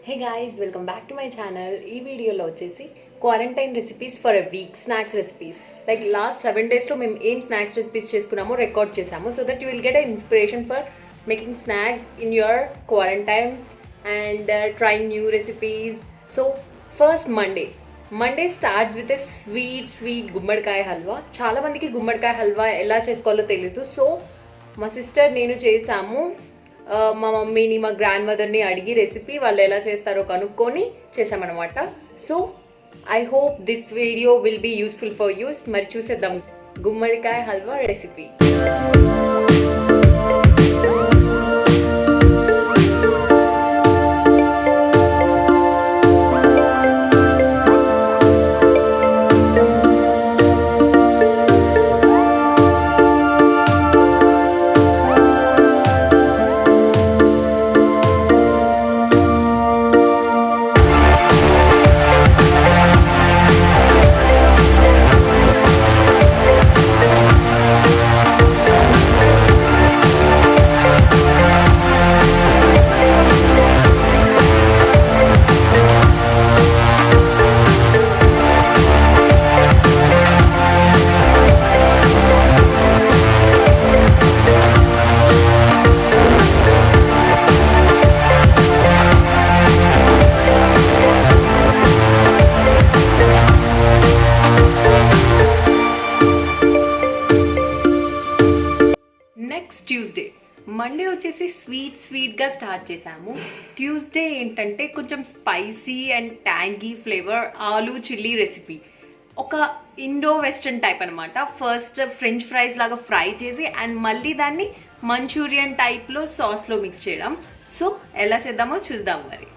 Hey guys, welcome back to my channel. ఈ వీడియోలో వచ్చేసి quarantine recipes for a week snacks recipes like last 7 డేస్లో మేము ఏం స్నాక్స్ రెసిపీస్ చేసుకున్నామో రికార్డ్ చేసాము so that you will get a inspiration for making snacks in your quarantine and trying new recipes. So first Monday starts with a sweet గుమ్మడికాయ హల్వా. చాలామందికి గుమ్మడికాయ హల్వా ఎలా చేసుకోవాలో తెలియదు. సో మా సిస్టర్ నేను చేసాము. మా మమ్మీని మా గ్రాండ్ మదర్ని అడిగి రెసిపీ వాళ్ళు ఎలా చేస్తారో కనుక్కొని చేసామన్నమాట. So I hope this video will be useful for you. మరి చూసేద్దాం గుమ్మడికాయ హల్వా రెసిపీ. ట్యూస్డే, మండే వచ్చేసి స్వీట్గా స్టార్ట్ చేసాము. ట్యూస్డే ఏంటంటే కొంచెం spicy and tangy flavour aloo chilli recipe. ఒక ఇండో వెస్టర్న్ టైప్ అనమాట. ఫస్ట్ ఫ్రెంచ్ ఫ్రైస్ లాగా ఫ్రై చేసి అండ్ మళ్ళీ దాన్ని మంచూరియన్ టైప్లో సాస్లో మిక్స్ చేయడం. సో ఎలా చేద్దామో చూద్దాం మరి.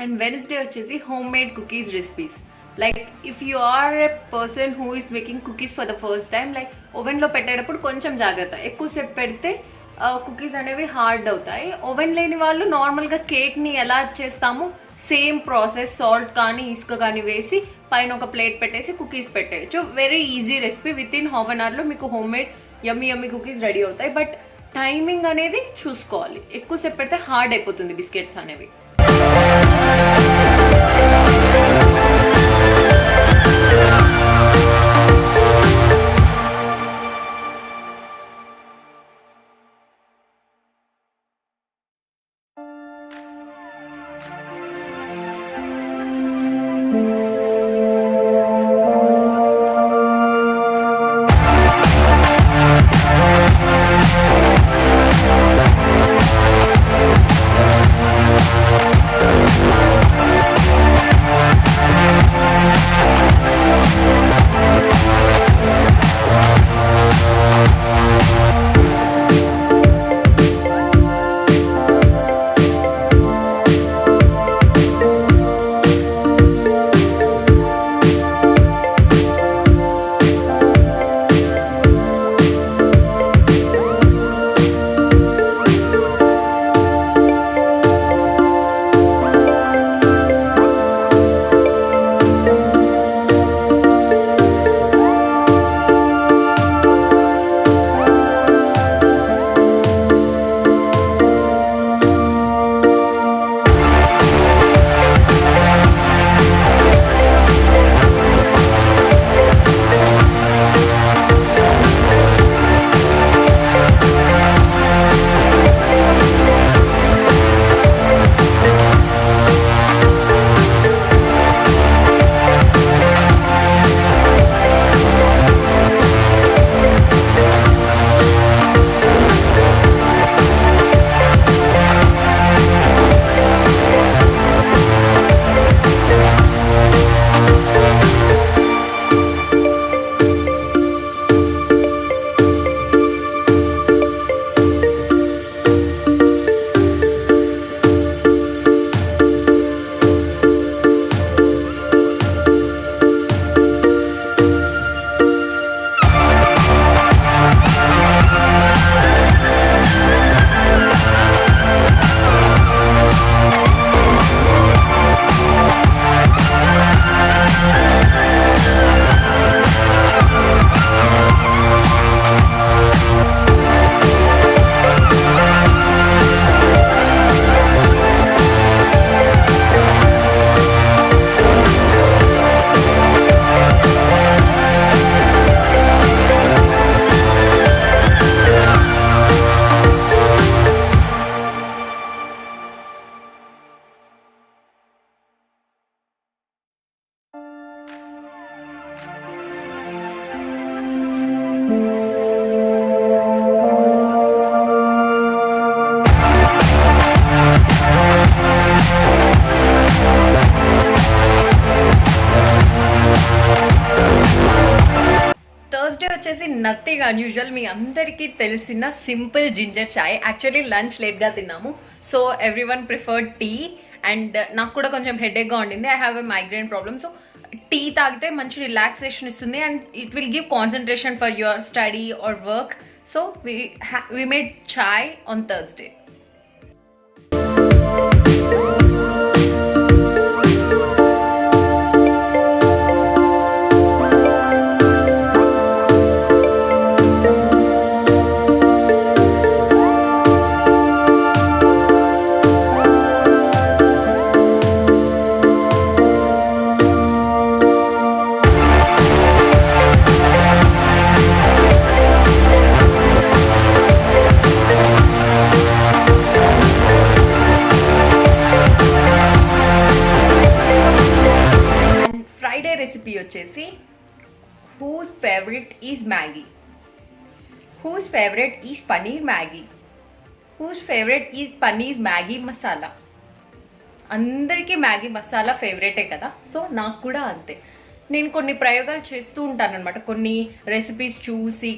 అండ్ వెన్స్డే వచ్చేసి homemade cookies recipes. Like if you are a person who is making cookies for the first time, like ఓవెన్లో పెట్టేటప్పుడు కొంచెం జాగ్రత్త. ఎక్కువసేపు పెడితే కుకీస్ అనేవి హార్డ్ అవుతాయి. ఓవెన్ లేని వాళ్ళు నార్మల్గా కేక్ని ఎలా చేస్తామో సేమ్ ప్రాసెస్, సాల్ట్ కానీ ఇసుక కానీ వేసి పైన ఒక ప్లేట్ పెట్టేసి కుకీస్ పెట్టేయచ్చు. Very easy recipe. With in half an అవర్లో మీకు home made yummy cookies ready అవుతాయి. బట్ టైమింగ్ అనేది చూసుకోవాలి. ఎక్కువసేపు పెడితే హార్డ్ అయిపోతుంది బిస్కెట్స్ అనేవి. వచ్చేసి నథింగ్ అన్యూజువల్, మీ అందరికీ తెలిసిన simple ginger chai. Actually lunch లేట్గా తిన్నాము, so every one preferred tea. అండ్ నాకు కూడా కొంచెం హెడేక్గా ఉండింది, I have a migraine problem. So tea తాగితే మంచి రిలాక్సేషన్ ఇస్తుంది and it will give concentration for your study or work. So we made chai on Thursday. Recipe వచ్చేసి whose favorite is Maggie, whose favorite is paneer Maggie, whose favorite is paneer Maggie masala. అందరికీ Maggi masala ఫేవరెటే కదా, so నాకు కూడా అంతే. నేను కొన్ని ప్రయోగాలు చేస్తూ ఉంటాను అనమాట, కొన్ని రెసిపీస్ చూసి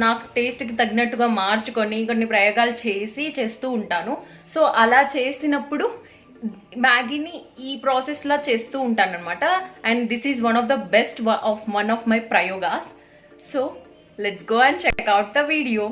నాకు టేస్ట్కి తగినట్టుగా మార్చుకొని కొన్ని ప్రయోగాలు చేస్తూ ఉంటాను. సో అలా చేసినప్పుడు మ్యాగీని ఈ ప్రాసెస్లా చేస్తూ ఉంటాను అనమాట. And this is one of the best one of my ప్రయోగాస్. So let's go and check out the video.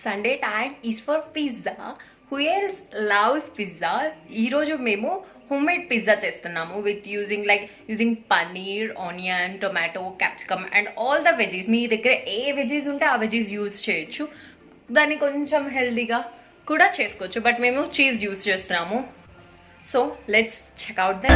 Sunday time is for pizza. Who else loves pizza? ఈరోజు మేము హోమ్ మేడ్ పిజ్జా చేస్తున్నాము with using paneer, onion, tomato, capsicum and all the veggies. మీ దగ్గర ఏ veggies ఉంటే ఆ veggies use చేయొచ్చు. దాన్ని కొంచెం హెల్దీగా కూడా చేసుకోవచ్చు, బట్ మేము చీజ్ యూజ్ చేస్తున్నాము. So let's check out the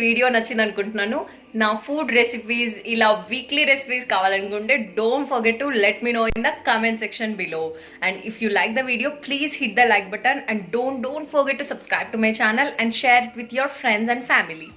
video నచ్చింది అనుకుంటున్నాను. నా ఫుడ్ రెసిపీస్ ఇలా వీక్లీ రెసిపీస్ కావాలనుకుంటే don't forget to let me know in the comment section below. And if you like the video please hit the like button and don't forget to subscribe to my channel and share it with your friends and family.